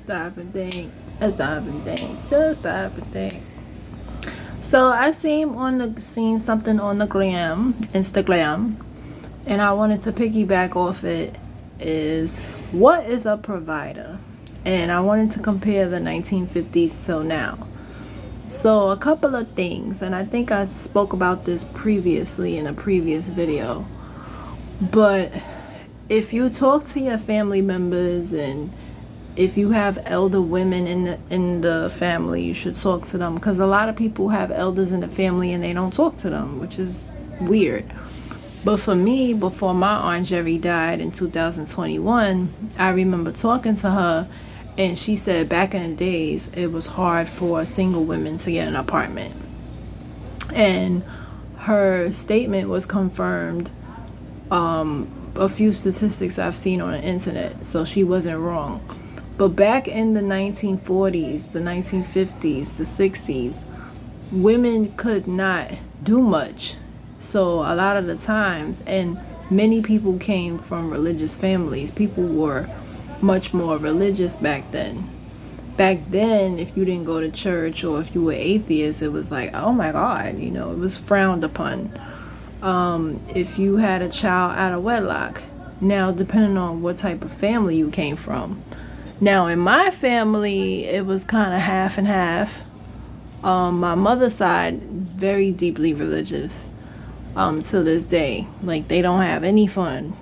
Stop and think. Stop and think. Just stop and think. So I seen something on the Instagram, and I wanted to piggyback off it. Is what is a provider? And I wanted to compare the 1950s till now. So a couple of things, and I think I spoke about this previously in a previous video. But if you talk to your family members, and if you have elder women in the family, you should talk to them, because a lot of people have elders in the family and they don't talk to them, which is weird. But for me, before my Aunt Jerry died in 2021, I remember talking to her, and she said back in the days it was hard for single women to get an apartment, and her statement was confirmed a few statistics I've seen on the internet, so she wasn't wrong. But back in the 1940s, the 1950s, the 60s, women could not do much. So a lot of the times, and many people came from religious families. People were much more religious back then. Back then, if you didn't go to church or if you were atheist, it was like, oh my God, it was frowned upon. If you had a child out of wedlock. Now, depending on what type of family you came from. Now, in my family, it was kind of half and half. My mother's side, very deeply religious. To this day, like, they don't have any fun.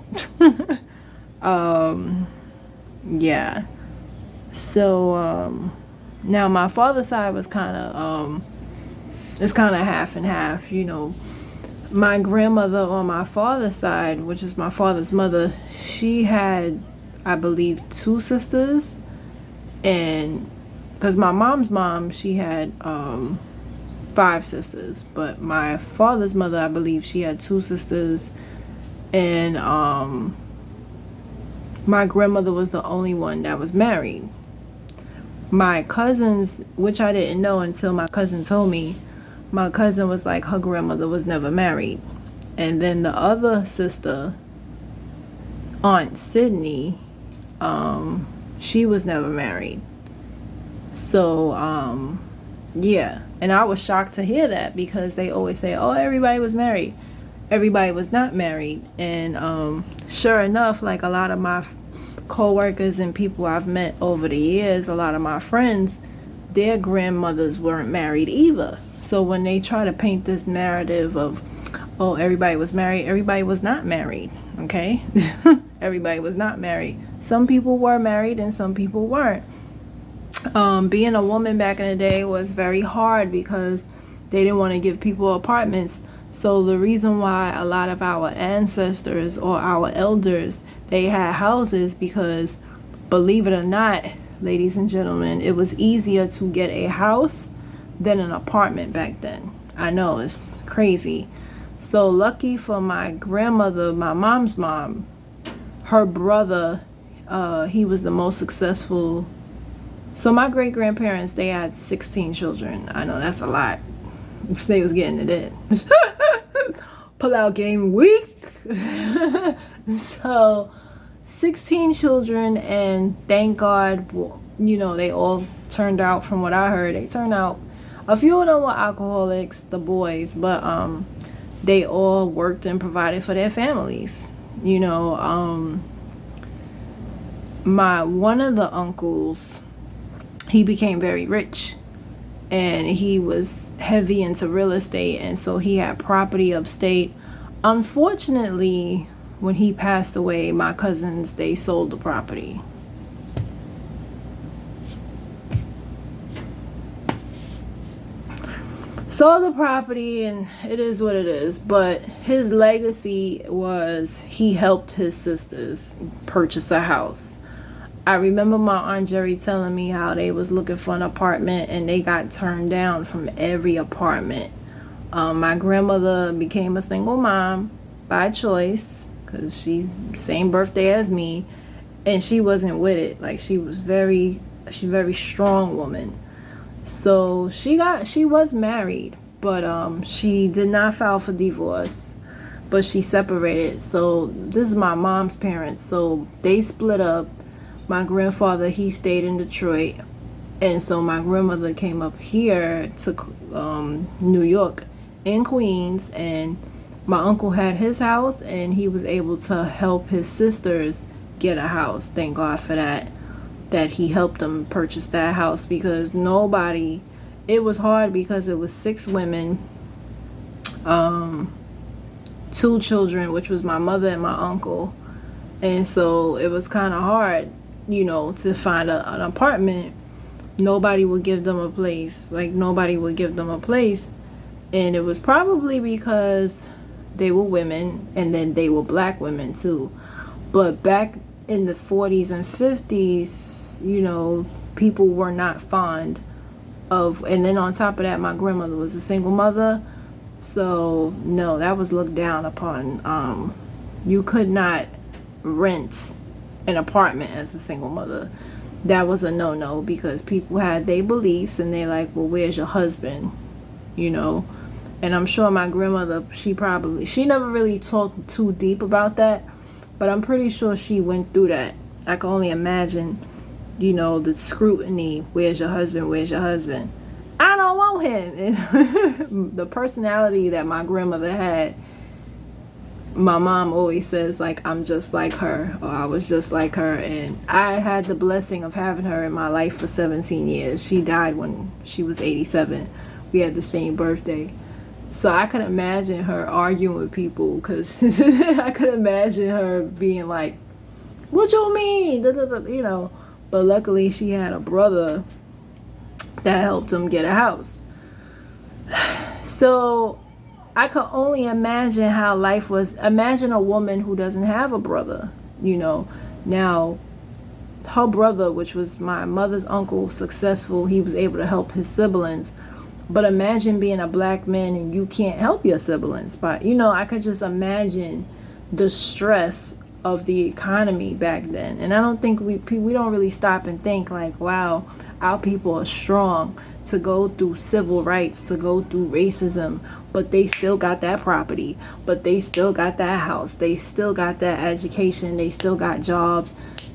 Yeah. So now my father's side was it's kind of half and half. My grandmother on my father's side, which is my father's mother, she had, I believe, 2 sisters. And because my mom's mom, she had 5 sisters, but my father's mother, I believe, she had 2 sisters, and my grandmother was the only one that was married. My cousins, which I didn't know until my cousin told me, my cousin was like, her grandmother was never married. And then the other sister, Aunt Sydney, she was never married. So yeah, and I was shocked to hear that, because they always say, oh, everybody was married. Everybody was not married. And sure enough, like, a lot of my co-workers and people I've met over the years, a lot of my friends, their grandmothers weren't married either. So when they try to paint this narrative of, oh, everybody was married, everybody was not married, okay? Everybody was not married. Some people were married and some people weren't. Being a woman back in the day was very hard, because they didn't want to give people apartments. So the reason why a lot of our ancestors or our elders, they had houses, because, believe it or not, ladies and gentlemen, it was easier to get a house than an apartment back then. I know, it's crazy. So lucky for my grandmother, my mom's mom, her brother, he was the most successful. So my great grandparents, they had 16 children. I know that's a lot. They was getting it in. Pull out game week. So 16 children, and thank God, they all turned out, from what I heard, they turned out, a few of them were alcoholics, the boys, but they all worked and provided for their families. One of the uncles, he became very rich, and he was heavy into real estate, and so he had property upstate. Unfortunately, when he passed away, my cousins, they sold the property. Sold the property, and it is what it is. But his legacy was, he helped his sisters purchase a house. I remember my Aunt Jerry telling me how they was looking for an apartment, and they got turned down from every apartment. My grandmother became a single mom by choice, because she's same birthday as me, and she wasn't with it. Like, she's a very strong woman. So she was married, but she did not file for divorce, but she separated. So this is my mom's parents, so they split up. my grandfather, he stayed in Detroit, and so my grandmother came up here to New York in Queens, and my uncle had his house, and he was able to help his sisters get a house. Thank God for that he helped them purchase that house, because nobody, it was hard because it was 6 women, 2 children, which was my mother and my uncle, and so it was kind of hard, to find an apartment. Nobody would give them a place. Like, nobody would give them a place. And it was probably because they were women, and then they were black women too. But back in the 40s and 50s, people were not fond of, and then on top of that, my grandmother was a single mother. So no, that was looked down upon. You could not rent an apartment as a single mother. That was a no-no, because people had their beliefs, and they like, well, where's your husband? And I'm sure my grandmother, she never really talked too deep about that, but I'm pretty sure she went through that. I can only imagine, the scrutiny. Where's your husband? Where's your husband? I don't want him. And the personality that my grandmother had, my mom always says, like, I'm just like her, or I was just like her. And I had the blessing of having her in my life for 17 years. She died when she was 87. We had the same birthday. So I could imagine her arguing with people, because I could imagine her being like, what you mean? But luckily she had a brother that helped him get a house. So I could only imagine how life was. Imagine a woman who doesn't have a brother, Now, her brother, which was my mother's uncle, successful, he was able to help his siblings. But imagine being a black man and you can't help your siblings. But, I could just imagine the stress of the economy back then. And I don't think we don't really stop and think like, wow, our people are strong to go through civil rights, to go through racism, but they still got that property, but they still got that house, they still got that education, they still got jobs,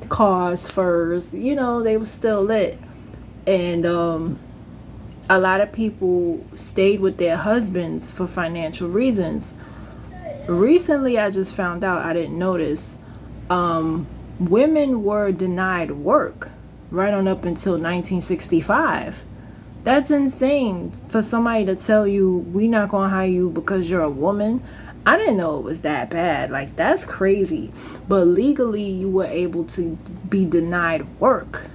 cars, furs, they were still lit. And a lot of people stayed with their husbands for financial reasons. Recently, I just found out, I didn't notice, women were denied work right on up until 1965. That's insane for somebody to tell you, we not gonna hire you because you're a woman. I didn't know it was that bad. Like, that's crazy. But legally, you were able to be denied work.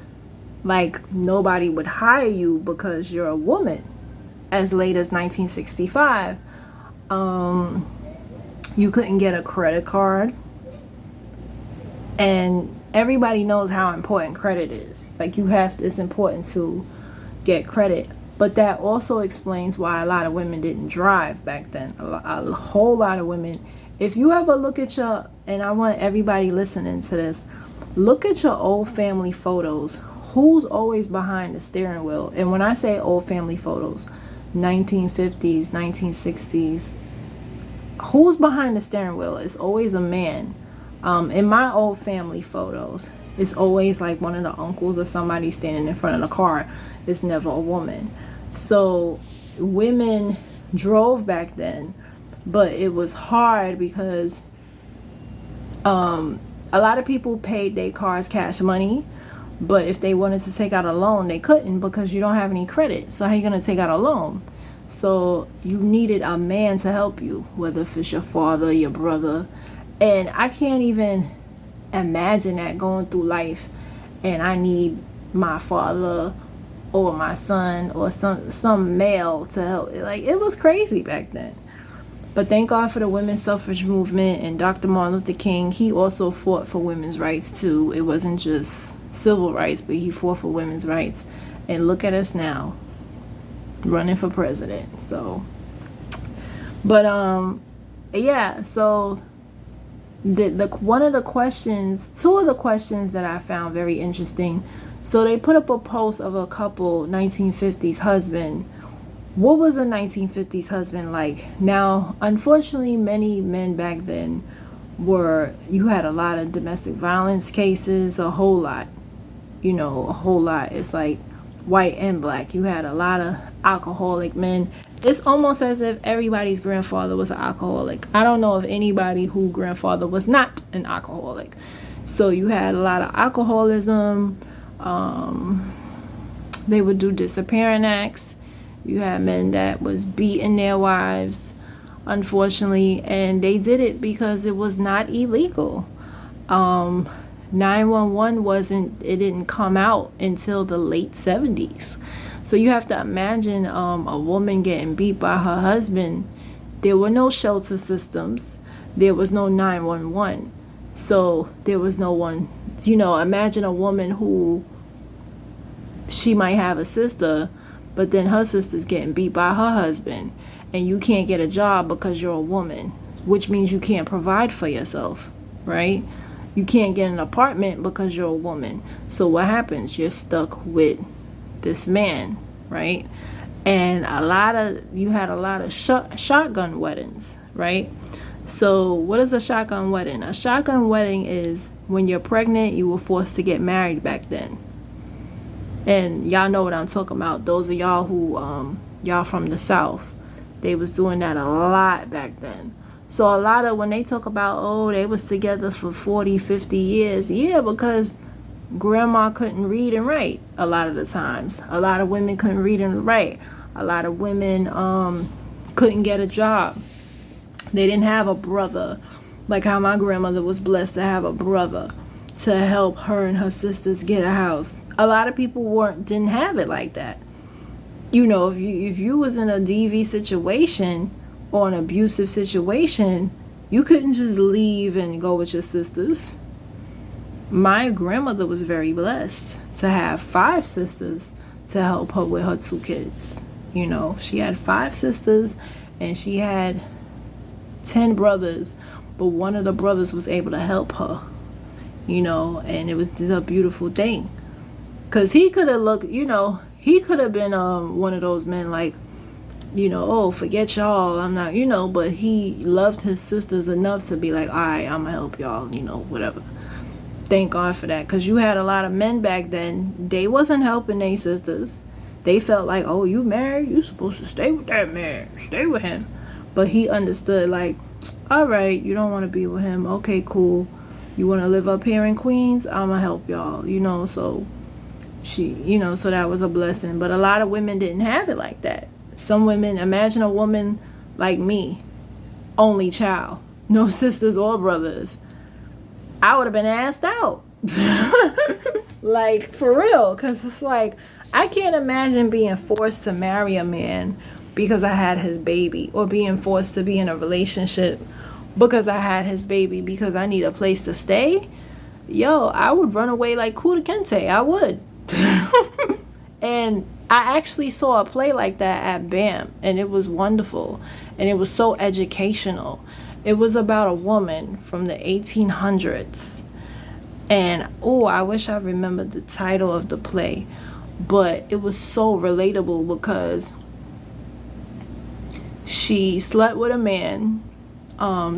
Like, nobody would hire you because you're a woman. As late as 1965, you couldn't get a credit card. And everybody knows how important credit is. Like, it's important to get credit. But that also explains why a lot of women didn't drive back then. A whole lot of women. If you ever look at and I want everybody listening to this, look at your old family photos. Who's always behind the steering wheel? And when I say old family photos, 1950s, 1960s, who's behind the steering wheel? It's always a man. In my old family photos, it's always like one of the uncles or somebody standing in front of the car. It's never a woman. So women drove back then, but it was hard because a lot of people paid their cars cash money. But if they wanted to take out a loan, they couldn't because you don't have any credit. So how are you going to take out a loan? So you needed a man to help you, whether if it's your father, your brother. And I can't even imagine that, going through life and I need my father or my son or some male to help. Like, it was crazy back then. But thank God for the women's suffrage movement, and Dr. Martin Luther King, he also fought for women's rights too. It wasn't just civil rights, but he fought for women's rights. And look at us now, running for president. So, but yeah, so the one of the questions, two of the questions that I found very interesting. So they put up a post of a couple 1950s husband. What was a 1950s husband like? Now, unfortunately, many men back then you had a lot of domestic violence cases, a whole lot. you know, a whole lot. It's like white and black. You had a lot of alcoholic men. It's almost as if everybody's grandfather was an alcoholic. I don't know of anybody whose grandfather was not an alcoholic. So you had a lot of alcoholism. They would do disappearing acts. You had men that was beating their wives, unfortunately, and they did it because it was not illegal. 911 it didn't come out until the late 70s. So you have to imagine a woman getting beat by her husband. There were no shelter systems. There was no 911. So there was no one, you know, imagine a woman who, she might have a sister, but then her sister's getting beat by her husband, and you can't get a job because you're a woman, which means you can't provide for yourself, right? You can't get an apartment because you're a woman. So what happens? You're stuck with this man, right? And you had a lot of shotgun weddings, right? So what is a shotgun wedding? A shotgun wedding is when you're pregnant, you were forced to get married back then. And y'all know what I'm talking about. Those of y'all who y'all from the South, they was doing that a lot back then. So a lot of, when they talk about, oh, they was together for 40, 50 years, yeah, because grandma couldn't read and write a lot of the times. A lot of women couldn't read and write. A lot of women couldn't get a job. They didn't have a brother, like how my grandmother was blessed to have a brother to help her and her sisters get a house. A lot of people didn't have it like that. You know, if you was in a DV situation or an abusive situation, you couldn't just leave and go with your sisters. My grandmother was very blessed to have 5 sisters to help her with her 2 kids. You know, she had 5 sisters and she had 10 brothers, but one of the brothers was able to help her, you know, and it was a beautiful thing. Because he could have looked, you know, he could have been one of those men like, you know, oh, forget y'all, I'm not, you know, but he loved his sisters enough to be like, all right, I'm gonna help y'all, you know, whatever. Thank God for that. Because you had a lot of men back then, they wasn't helping their sisters. They felt like, oh, you married, you supposed to stay with that man, stay with him. But he understood, like, all right, you don't want to be with him, okay, cool. You want to live up here in Queens, I'm gonna help y'all, you know. So she, you know, so that was a blessing. But a lot of women didn't have it like that. Some women, imagine a woman like me, only child, no sisters or brothers. I would have been asked out. Like, for real. Because it's like, I can't imagine being forced to marry a man because I had his baby, or being forced to be in a relationship because I had his baby because I need a place to stay. Yo, I would run away like Kuta Kente. I would. And I actually saw a play like that at BAM, and it was wonderful, and it was so educational. It was about a woman from the 1800s, and oh, I wish I remembered the title of the play, but it was so relatable because she slept with a man.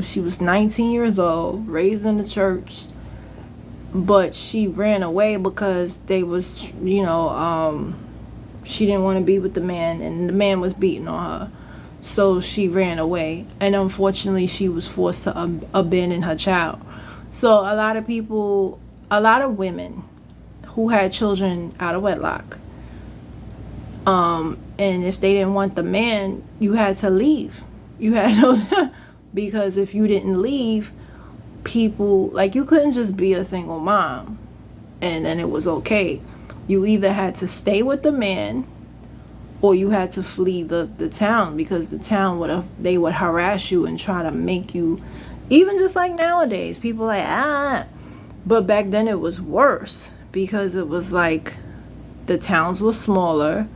She was 19 years old, raised in the church, but she ran away because they was, you know, she didn't want to be with the man, and the man was beating on her. So she ran away, and unfortunately she was forced to abandon her child. So a lot of people, a lot of women who had children out of wedlock, and if they didn't want the man, you had to leave. You had no because if you didn't leave, people, like, you couldn't just be a single mom and then it was okay. You either had to stay with the man, or you had to flee the town, because the town they would harass you and try to make you, even just like nowadays, people like, but back then it was worse, because it was like the towns were smaller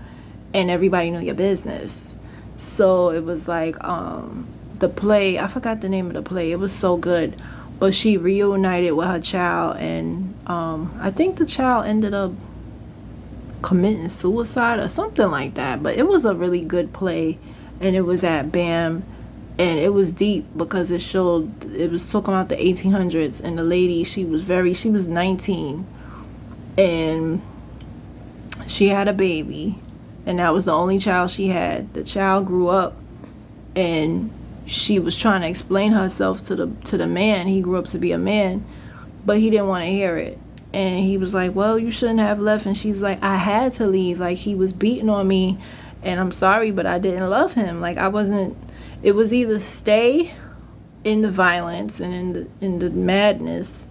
and everybody knew your business. So it was like the play, I forgot the name of the play, it was so good, but she reunited with her child, and I think the child ended up committing suicide or something like that. But it was a really good play, and it was at BAM, and it was deep because it was talking about the 1800s, and the lady, she was 19, and she had a baby, and that was the only child she had. The child grew up, and she was trying to explain herself to the man. He grew up to be a man, but he didn't want to hear it. And he was like, well, you shouldn't have left. And she was like, I had to leave. Like, he was beating on me, and I'm sorry, but I didn't love him. Like, I wasn't. It was either stay in the violence and in the madness,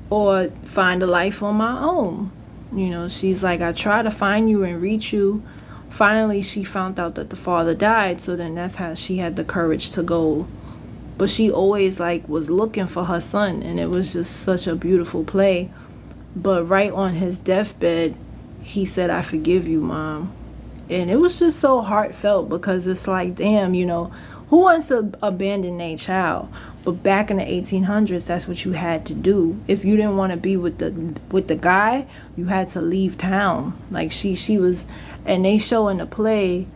or find a life on my own. You know, she's like, I tried to find you and reach you. Finally, she found out that the father died, so then that's how she had the courage to go. But she always like was looking for her son, and it was just such a beautiful play. But right on his deathbed, he said, I forgive you, Mom. And it was just so heartfelt, because it's like, damn, you know, who wants to abandon a child? But back in the 1800s, that's what you had to do. If you didn't want to be with the guy, you had to leave town. Like she was, and they show in the play,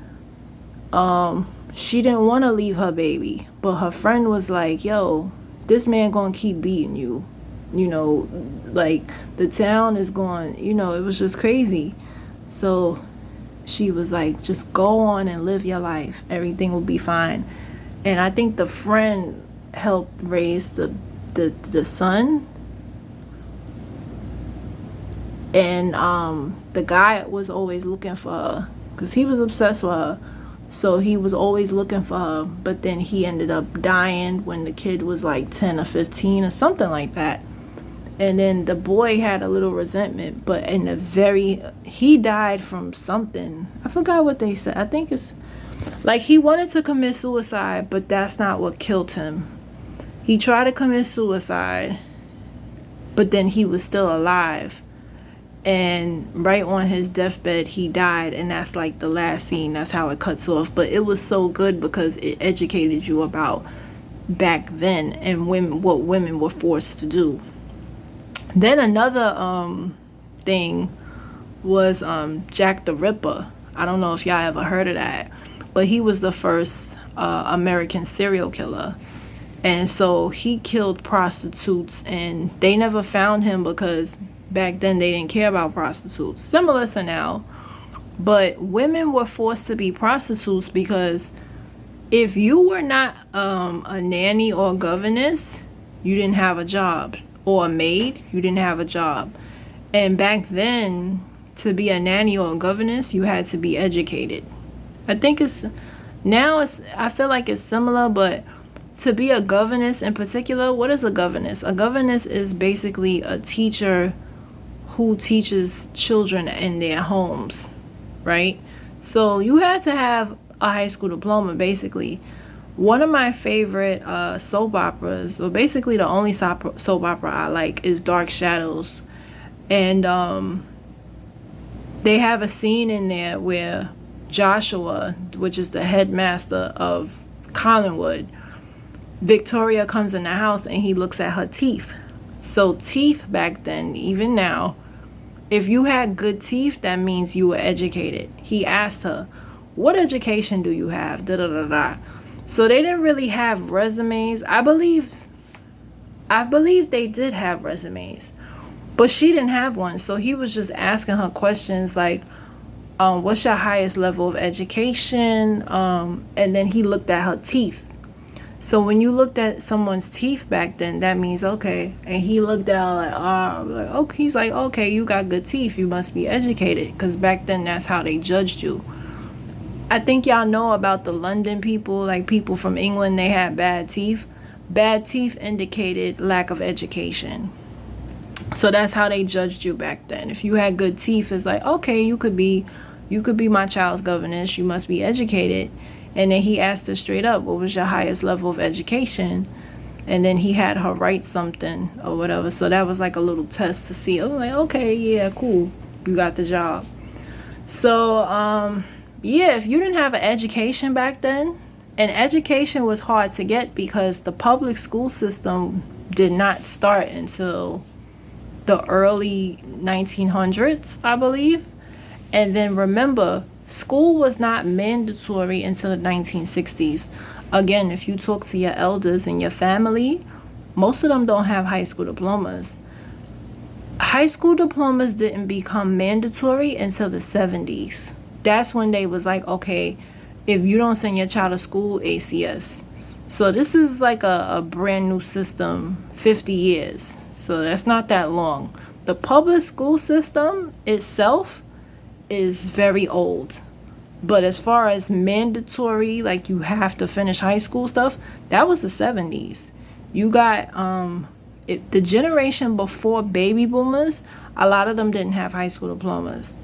she didn't want to leave her baby, but her friend was like, yo, this man gonna keep beating you. You know, like, the town is going, you know, it was just crazy. So she was like, just go on and live your life. Everything will be fine. And I think the friend helped raise the son. And the guy was always looking for her, because he was obsessed with her. So he was always looking for her. But then he ended up dying when the kid was like 10 or 15 or something like that. And then the boy had a little resentment, but he died from something. I forgot what they said. I think it's like he wanted to commit suicide, but that's not what killed him. He tried to commit suicide, but then he was still alive. And right on his deathbed, he died. And that's like the last scene. That's how it cuts off. But it was so good, because it educated you about back then and what women were forced to do. Then another thing was Jack the Ripper. I don't know if y'all ever heard of that, but he was the first American serial killer. And so he killed prostitutes, and they never found him, because back then they didn't care about prostitutes. Similar to now. But women were forced to be prostitutes, because if you were not a nanny or a governess, you didn't have a job. Or a maid, you didn't have a job. And back then, to be a nanny or a governess, you had to be educated. I think I feel like it's similar, but to be a governess in particular, what is a governess? A governess is basically a teacher who teaches children in their homes, right? So you had to have a high school diploma, basically. One of my favorite soap operas, or basically the only soap opera I like, is Dark Shadows. And they have a scene in there where Joshua, which is the headmaster of Collinwood, Victoria comes in the house and he looks at her teeth. So teeth back then, even now, if you had good teeth, that means you were educated. He asked her, what education do you have? Da da da da. So they didn't really have resumes. I believe they did have resumes, but she didn't have one. So he was just asking her questions like, what's your highest level of education? And then he looked at her teeth. So when you looked at someone's teeth back then, that means okay. And he looked at her like, okay. He's like, okay, you got good teeth. You must be educated, because back then that's how they judged you. I think y'all know about the London people, like people from England, they had bad teeth. Bad teeth indicated lack of education. So that's how they judged you back then. If you had good teeth, it's like, okay, you could be my child's governess. You must be educated. And then he asked her straight up, what was your highest level of education? And then he had her write something or whatever. So that was like a little test to see. I was like, okay, yeah, cool. You got the job. So, yeah, if you didn't have an education back then, and education was hard to get because the public school system did not start until the early 1900s, I believe. And then remember, school was not mandatory until the 1960s. Again, if you talk to your elders and your family, most of them don't have high school diplomas. high school diplomas didn't become mandatory until the 70s. That's when they was like, okay, if you don't send your child to school, ACS. So this is like a brand new system, 50 years. So that's not that long. The public school system itself is very old. But as far as mandatory, like you have to finish high school stuff, that was the 70s. You got the generation before baby boomers, a lot of them didn't have high school diplomas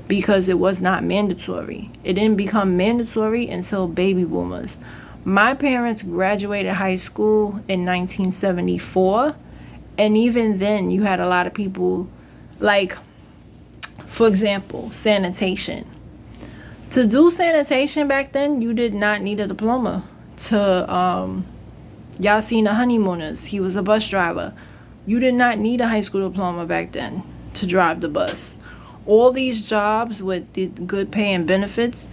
because it was not mandatory. It didn't become mandatory until baby boomers. My parents graduated high school in 1974, and even then you had a lot of people, like, for example, sanitation. To do sanitation back then, you did not need a diploma. Y'all seen The Honeymooners, he was a bus driver. You did not need a high school diploma back then to drive the bus. All these jobs with the good pay and benefits,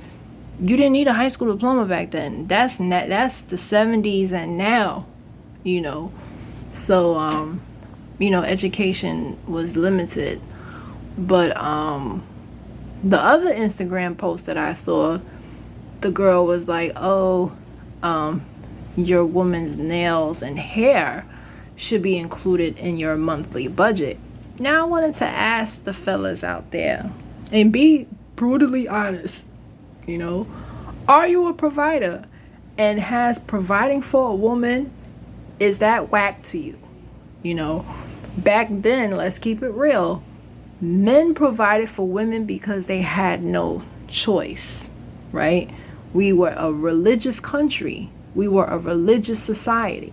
you didn't need a high school diploma back then. That's the 70s and now, you know. So, you know, education was limited. But the other Instagram post that I saw, the girl was like, oh, your woman's nails and hair should be included in your monthly budget. Now I wanted to ask the fellas out there and be brutally honest, you know, are you a provider? And has providing for a woman, is that whack to you? You know, back then, let's keep it real, men provided for women because they had no choice, right? We were a religious country. We were a religious society,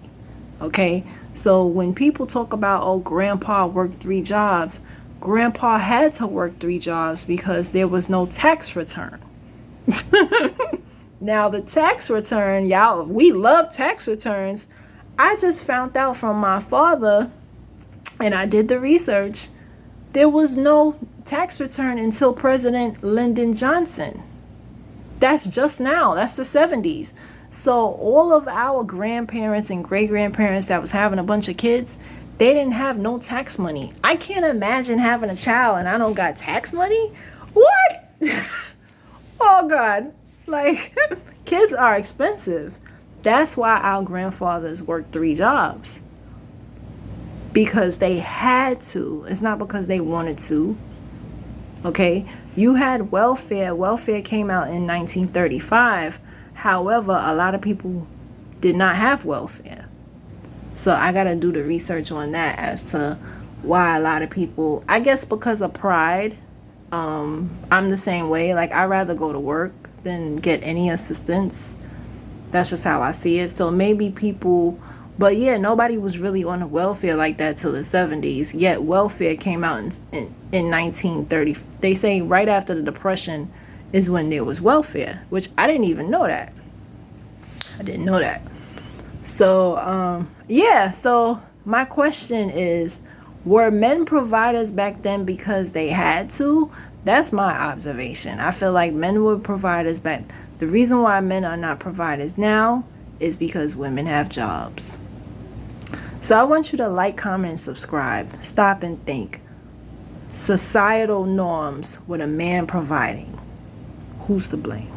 okay? So when people talk about, oh, grandpa worked 3 jobs, grandpa had to work 3 jobs because there was no tax return. Now, the tax return, y'all, we love tax returns. I just found out from my father, and I did the research, there was no tax return until President Lyndon Johnson. That's just now. That's the 70s. So all of our grandparents and great-grandparents that was having a bunch of kids, they didn't have no tax money. I can't imagine having a child and I don't got tax money. What? Oh, God. Like, kids are expensive. That's why our grandfathers worked 3 jobs. Because they had to. It's not because they wanted to. Okay? You had welfare. Welfare came out in 1935. However, a lot of people did not have welfare. So I got to do the research on that as to why a lot of people, I guess because of pride. I'm the same way. Like, I'd rather go to work than get any assistance. That's just how I see it. So maybe people, but yeah, nobody was really on the welfare like that till the 70s. Yet welfare came out in 1930. They say right after the Depression is when there was welfare, which I didn't even know that. I didn't know that. So, yeah. So my question is, were men providers back then because they had to? That's my observation. I feel like men were providers back. The reason why men are not providers now is because women have jobs. So I want you to like, comment, and subscribe. Stop and think. Societal norms with a man providing. Who's to blame?